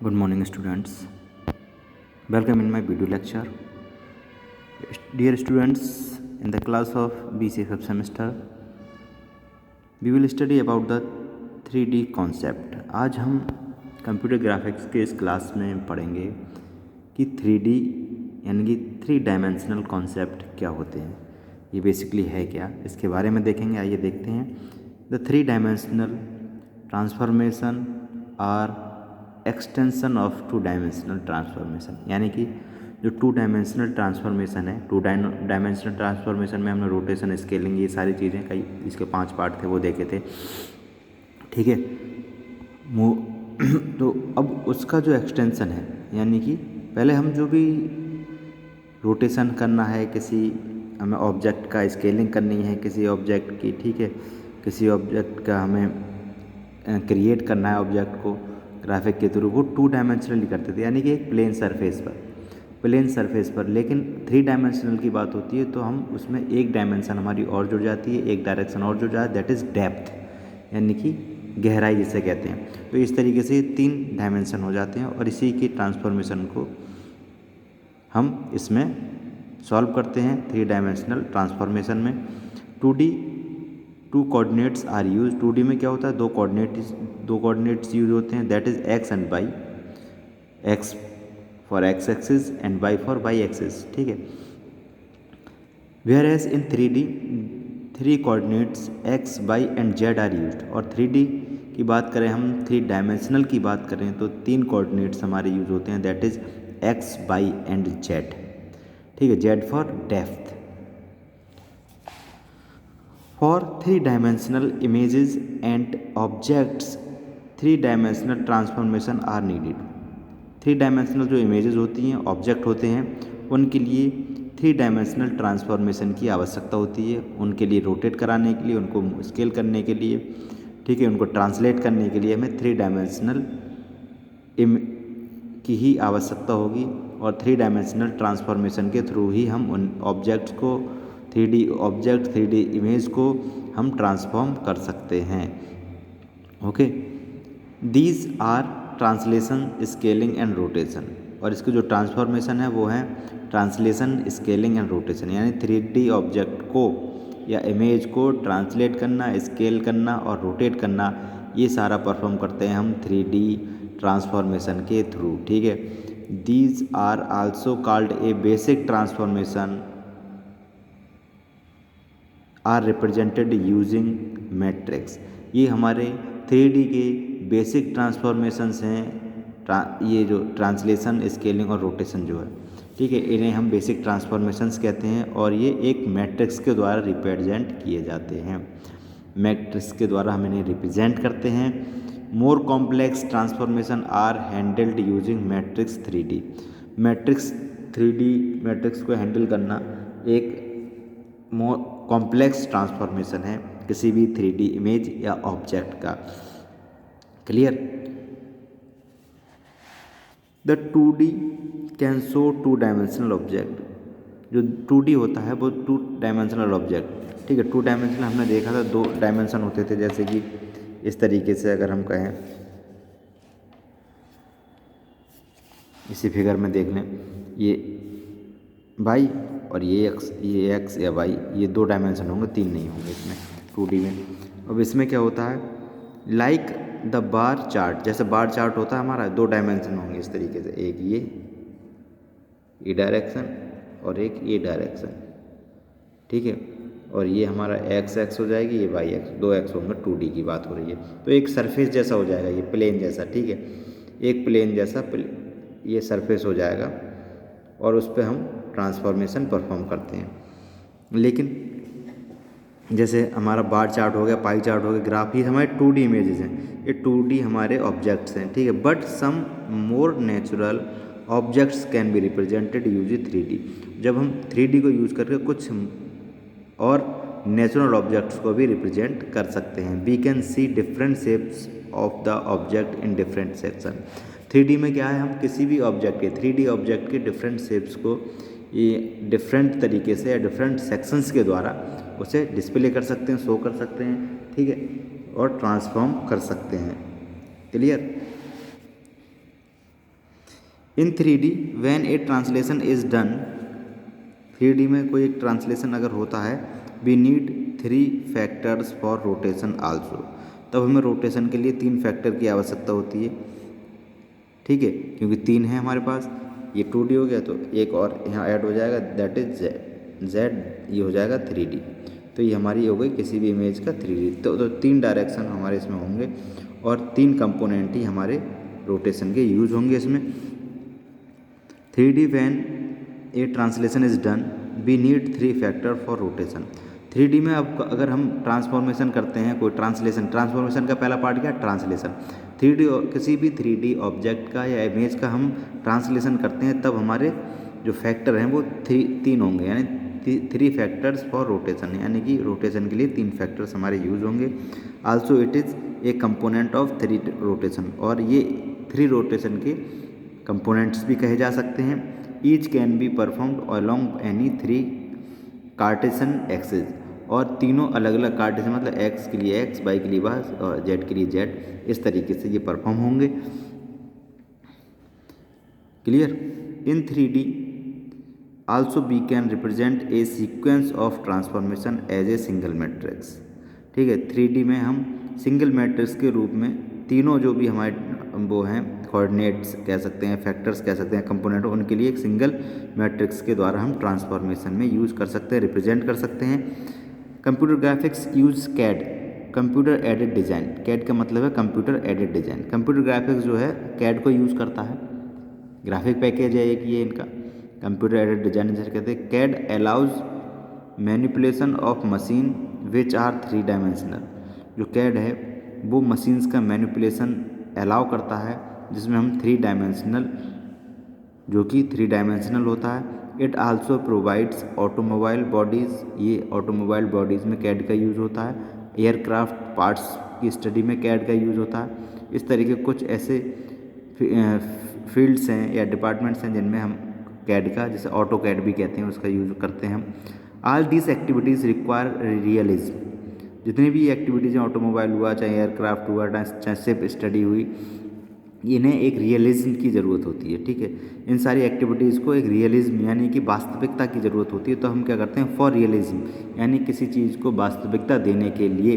Good morning, students. Welcome in my video lecture. Dear students, in the class of BCA fifth semester, we will study about the 3D concept. आज हम computer graphics के इस class में पढ़ेंगे कि 3D यानी कि 3 dimensional concept क्या होते हैं, ये बेसिकली है क्या, इसके बारे में देखेंगे। आइए देखते हैं। The 3 dimensional transformation are extension of 2 dimensional transformation, यानी कि जो 2 डायमेंशनल ट्रांसफॉर्मेशन है, 2 डायमेंशनल ट्रांसफॉर्मेशन में हमने रोटेशन, स्केलिंग, ये सारी चीज़ें, कई इसके 5 पार्ट थे वो देखे थे, ठीक है। तो अब उसका जो एक्सटेंशन है, यानी कि पहले हम जो भी रोटेशन करना है, किसी हमें ऑब्जेक्ट का स्केलिंग करनी है किसी ऑब्जेक्ट की, ठीक है, किसी ऑब्जेक्ट का हमें क्रिएट करना है ऑब्जेक्ट को ग्राफिक के थ्रू, वो 2 डायमेंशनली करते थे, यानी कि एक प्लेन सरफेस पर। लेकिन 3 डायमेंशनल की बात होती है तो हम उसमें एक डायमेंशन हमारी और जुड़ जाती है, एक डायरेक्शन और जुड़ जाती है, दैट इज़ डेप्थ, यानी कि गहराई जिसे कहते हैं। तो इस तरीके से 3 डायमेंशन हो जाते हैं और इसी की ट्रांसफॉर्मेशन को हम इसमें सॉल्व करते हैं 3 डायमेंशनल ट्रांसफॉर्मेशन में। 2D 2 coordinates are use. 2D में क्या होता है, दो कोऑर्डिनेट्स यूज होते हैं, that is X and Y, X for X axis and Y for Y axis, ठीक है। Whereas in 3D 3 coordinates X Y and Z are use. और 3D की बात करें, हम 3 डायमेंशनल की बात करें तो 3 कोऑर्डिनेट्स हमारे यूज होते हैं, that is X Y and Z, ठीक है। Z for depth. For 3 dimensional images and objects 3 dimensional transformation are needed। 3 dimensional जो इमेजेस होती हैं, ऑब्जेक्ट होते हैं, उनके लिए 3 डायमेंशनल ट्रांसफॉर्मेशन की आवश्यकता होती है। उनके लिए रोटेट कराने के लिए, उनको स्केल करने के लिए, ठीक है, उनको ट्रांसलेट करने के लिए हमें 3 डायमेंशनल की ही आवश्यकता होगी। और 3 डायमेंशनल ट्रांसफॉर्मेशन के थ्रू ही हम उन ऑब्जेक्ट्स को 3D ऑब्जेक्ट 3D इमेज को हम ट्रांसफॉर्म कर सकते हैं। Okay, these are translation, scaling and rotation. और इसकी जो ट्रांसफॉर्मेशन है वो है ट्रांसलेशन, स्केलिंग एंड रोटेशन, यानी 3D ऑब्जेक्ट को या इमेज को ट्रांसलेट करना, स्केल करना और रोटेट करना, ये सारा परफॉर्म करते हैं हम 3D ट्रांसफॉर्मेशन के थ्रू, ठीक है। These are also called a basic transformation are represented using matrix. ये हमारे 3D के बेसिक ट्रांसफॉर्मेशंस हैं, ये जो ट्रांसलेशन, स्केलिंग और रोटेशन जो है, ठीक है, इन्हें हम बेसिक ट्रांसफॉर्मेशंस कहते हैं। और ये एक मैट्रिक्स के द्वारा रिप्रेजेंट किए जाते हैं, मैट्रिक्स के द्वारा हम इन्हें रिप्रेजेंट करते हैं। More complex transformation are handled using matrix 3D। Matrix 3D matrix को हैंडल करना एक मोर कॉम्प्लेक्स ट्रांसफॉर्मेशन है किसी भी 3D इमेज या ऑब्जेक्ट का। Clear. The 2D can show 2 dimensional object. जो 2D होता है वो 2 डायमेंशनल ऑब्जेक्ट, ठीक है। 2 डायमेंशनल हमने देखा था, 2 डायमेंशन होते थे, जैसे कि इस तरीके से अगर हम कहें, इसी फिगर में देख लें, ये वाई और ये एक्स या वाई, ये 2 डायमेंशन होंगे, 3 नहीं होंगे इसमें 2D में। अब इसमें क्या होता है, लाइक द बार चार्ट, जैसे बार चार्ट होता है हमारा, 2 डायमेंशन होंगे इस तरीके से, एक ये डायरेक्शन और एक ये डायरेक्शन, ठीक है। और ये हमारा एक्स एक्स हो जाएगी, ये वाई एक्स, 2 एक्स होंगे, 2D की बात हो रही है। तो एक सरफेस जैसा हो जाएगा, ये प्लेन जैसा, ठीक है, एक प्लेन जैसा ये सरफेस हो जाएगा और उस पर हम ट्रांसफॉर्मेशन परफॉर्म करते हैं। लेकिन जैसे हमारा बार चार्ट हो गया, पाई चार्ट हो गया, ग्राफ, ये हमारे 2D इमेजेस हैं, ये 2D हमारे ऑब्जेक्ट्स हैं, ठीक है। But some more natural objects can be represented using 3D। जब हम 3D को यूज़ करके कुछ और नेचुरल ऑब्जेक्ट्स को भी रिप्रेजेंट कर सकते हैं। We can see different shapes of the object in different section. 3D में क्या है, हम किसी भी ऑब्जेक्ट के 3D ऑब्जेक्ट के डिफरेंट शेप्स को ये डिफरेंट तरीके से या डिफरेंट सेक्शंस के द्वारा उसे डिस्प्ले कर सकते हैं, शो कर सकते हैं, ठीक है, और ट्रांसफॉर्म कर सकते हैं। Clear. In 3D when a translation is done, 3D में कोई एक ट्रांसलेशन अगर होता है, we need 3 factors for rotation also, तब हमें रोटेशन के लिए 3 फैक्टर की आवश्यकता होती है, ठीक है, क्योंकि 3 है हमारे पास। ये 2D हो गया तो एक और यहाँ ऐड हो जाएगा, दैट इज जेड, ये हो जाएगा 3D। तो ये हमारी हो गई किसी भी इमेज का 3D। तो 3 डायरेक्शन हमारे इसमें होंगे और 3 कंपोनेंट ही हमारे रोटेशन के यूज होंगे इसमें। 3D when a translation is done we need 3 factor for rotation. 3D में अब अगर हम ट्रांसफॉर्मेशन करते हैं, कोई ट्रांसफॉर्मेशन का पहला पार्ट क्या है, ट्रांसलेशन। 3D किसी भी 3D ऑब्जेक्ट का या इमेज का हम ट्रांसलेशन करते हैं, तब हमारे जो फैक्टर हैं वो 3 होंगे, यानी 3 फैक्टर्स फॉर रोटेशन, यानी कि रोटेशन के लिए 3 फैक्टर्स हमारे यूज होंगे। Also it is a component of 3 rotation, और ये 3 रोटेशन के कंपोनेंट्स भी कहे जा सकते हैं। Each can be performed along any 3 cartesian axes, और तीनों अलग अलग कार्टेशन मतलब एक्स के लिए एक्स, वाई के लिए वाई और जेड के लिए जेड, इस तरीके से ये परफॉर्म होंगे। Clear. In 3D also we can represent a sequence of transformation as a single matrix, ठीक है। 3D में हम सिंगल मैट्रिक्स के रूप में तीनों जो भी हमारे वो हैं कोऑर्डिनेट्स कह सकते हैं, फैक्टर्स कह सकते हैं, कंपोनेंट, उनके लिए एक सिंगल मैट्रिक्स के द्वारा हम ट्रांसफॉर्मेशन में यूज़ कर सकते हैं, रिप्रेजेंट कर सकते हैं। Computer graphics use CAD, computer aided design. CAD का मतलब है computer aided design. Computer graphics जो है कैड को यूज़ करता है, ग्राफिक पैकेज है एक ये इनका, कंप्यूटर एडेड डिज़ाइन जैसे कहते हैं। CAD allows manipulation of machine which are 3 dimensional. जो कैड है वो मशीन्स का मैनिपुलेशन अलाउ करता है, जिसमें हम 3 डायमेंशनल, जो कि 3 डायमेंशनल होता है। It also provides automobile bodies, ये ऑटोमोबाइल बॉडीज़ में कैड का यूज़ होता है। एयरक्राफ्ट पार्ट्स की स्टडी में कैड का यूज़ होता है। इस तरीके कुछ ऐसे फील्ड्स हैं या डिपार्टमेंट्स हैं जिनमें हम कैड का, जैसे ऑटो कैड भी कहते हैं, उसका यूज़ करते हैं हम। All these activities require realism. जितनी भी एक्टिविटीज़ हैं, ऑटोमोबाइल हुआ, चाहे एयरक्राफ्ट हुआ, चाहे शिप स्टडी हुई, इन्हें एक रियलिज्म की ज़रूरत होती है, ठीक है। इन सारी एक्टिविटीज़ को एक रियलिज्म यानी कि वास्तविकता की ज़रूरत होती है, तो हम क्या करते हैं, फॉर रियलिज्म, यानी किसी चीज़ को वास्तविकता देने के लिए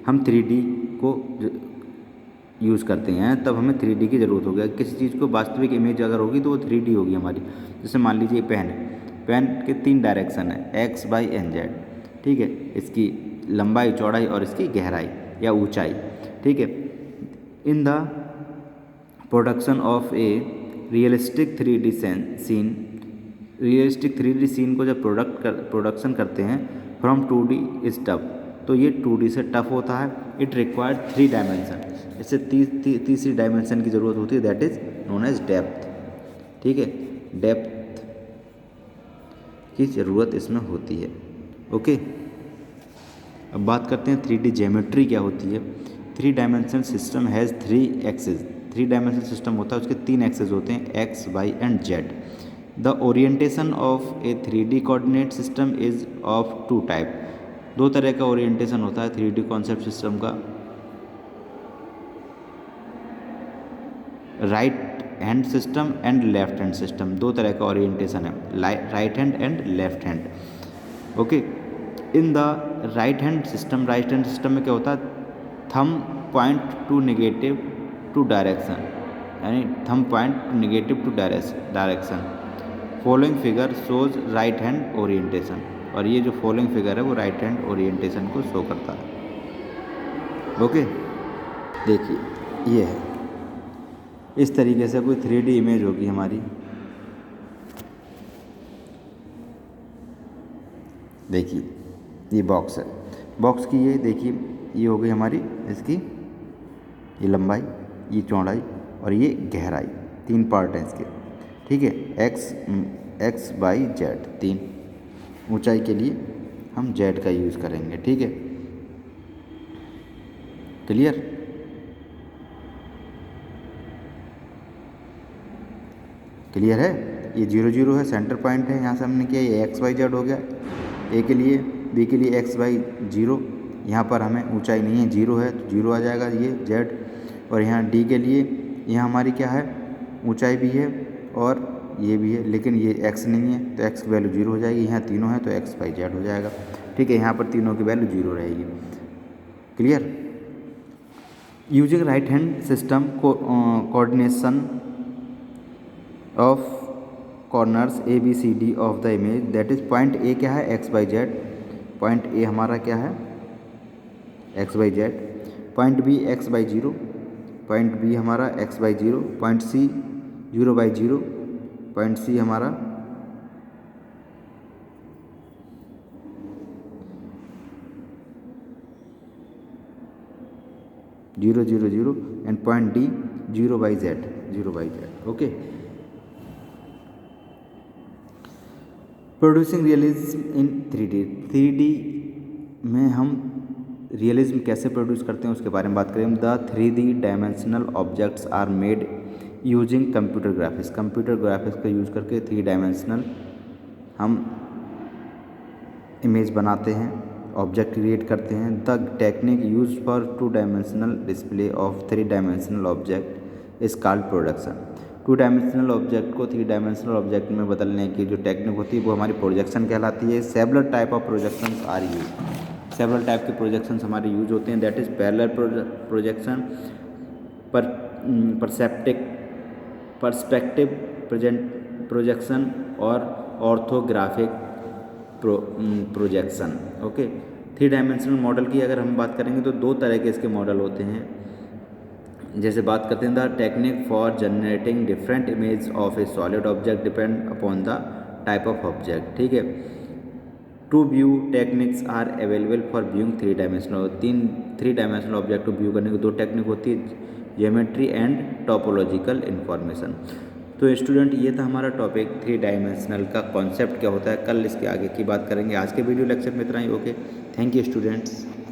हम 3D को यूज़ करते हैं, तब हमें 3D की ज़रूरत होगी। किसी चीज़ को वास्तविक इमेज अगर होगी तो वो 3D होगी हमारी। जैसे मान लीजिए पेन है, पेन के 3 डायरेक्शन है, एक्स वाई एंड जेड, ठीक है। इसकी लंबाई, चौड़ाई और इसकी गहराई या ऊंचाई, ठीक है। In the production of a realistic 3D scene, realistic 3D scene को जब प्रोडक्शन करते हैं फ्रॉम 2D इज टफ, तो ये 2D से टफ होता है। इट रिक्वायर्ड 3 डायमेंशन, इससे तीसरी डायमेंशन की ज़रूरत होती है, that is known as depth, ठीक है। डेप्थ की ज़रूरत इसमें होती है, ओके। अब बात करते हैं 3D ज्योमेट्री क्या होती है। 3 dimension system has 3 axes. 3 dimension system होता है, उसके 3 एक्सेस होते हैं, X Y and Z. The orientation of a 3D coordinate system is of 2 type. 2 तरह का ओरिएंटेशन होता है 3D कॉन्सेप्ट सिस्टम का, right hand system and left hand system. 2 तरह का ओरिएंटेशन है, right hand and left hand, okay. In the right hand system में क्या होता है, thumb point to negative to direction, यानी thumb point to negative to direction. Following figure shows right hand orientation, और ये जो फॉलोइंग फिगर है वो राइट हैंड ओरिएंटेशन को शो करता है, ओके। देखिए ये है, इस तरीके से कोई 3D इमेज होगी हमारी। देखिए ये बॉक्स है, बॉक्स की ये देखिए, ये हो गई हमारी इसकी ये लंबाई, ये चौड़ाई और ये गहराई, 3 पार्ट हैं इसके, ठीक है। X Y Z 3। ऊंचाई के लिए हम जेड का यूज़ करेंगे, ठीक है। क्लियर। क्लियर है। ये 0 0 है, सेंटर पॉइंट है, यहाँ से हमने किया, ये एक्स वाई जेड हो गया। ए के लिए, बी के लिए एक्स वाई 0, यहाँ पर हमें ऊंचाई नहीं है, 0 है तो 0 आ जाएगा ये जेड। और यहाँ डी के लिए, यहाँ हमारी क्या है, ऊंचाई भी है और ये भी है, लेकिन ये x नहीं है तो x की वैल्यू 0 हो जाएगी। यहाँ तीनों है तो x y z हो जाएगा। ठीक है, यहाँ पर तीनों की वैल्यू 0 रहेगी। Clear. Using right hand system coordination of corners A B C D of the image, that is point A क्या है x y z, point A हमारा क्या है x y z, point B x by 0, point B हमारा x by 0, point C 0 by 0, point C हमारा 0 0 0 and point D 0 by z, 0 by z। Okay. Producing realism in 3D, 3D में हम realism कैसे produce करते हैं उसके बारे में बात करें। The 3D dimensional objects are made using computer graphics, computer graphics का यूज़ करके 3 डायमेंशनल हम इमेज बनाते हैं, ऑब्जेक्ट क्रिएट करते हैं। The technique use for 2 dimensional display of 3 dimensional object is called projection. 2 dimensional object को 3 डायमेंशनल ऑब्जेक्ट में बदलने की जो टेक्निक होती है वो हमारी प्रोजेक्शन कहलाती है। Several type of projections are use, several type के प्रोजेक्शंस हमारे यूज होते हैं। That is parallel projection, perspective projection और orthographic projection. Okay. 3 dimensional model की अगर हम बात करेंगे तो 2 तरह के इसके मॉडल होते हैं। जैसे बात करते हैं the technique for generating different image of a solid object depend upon the type of object. ठीक है। 2 view techniques are available for viewing 3 dimensional, 3 dimensional object को व्यू करने की 2 टेक्निक होती है, ज्योमेट्री एंड टोपोलॉजिकल इन्फॉर्मेशन। तो student ये था हमारा टॉपिक 3 डायमेंशनल का कॉन्सेप्ट क्या होता है। कल इसके आगे की बात करेंगे। आज के वीडियो लेक्चर में इतना ही। Okay, thank you students.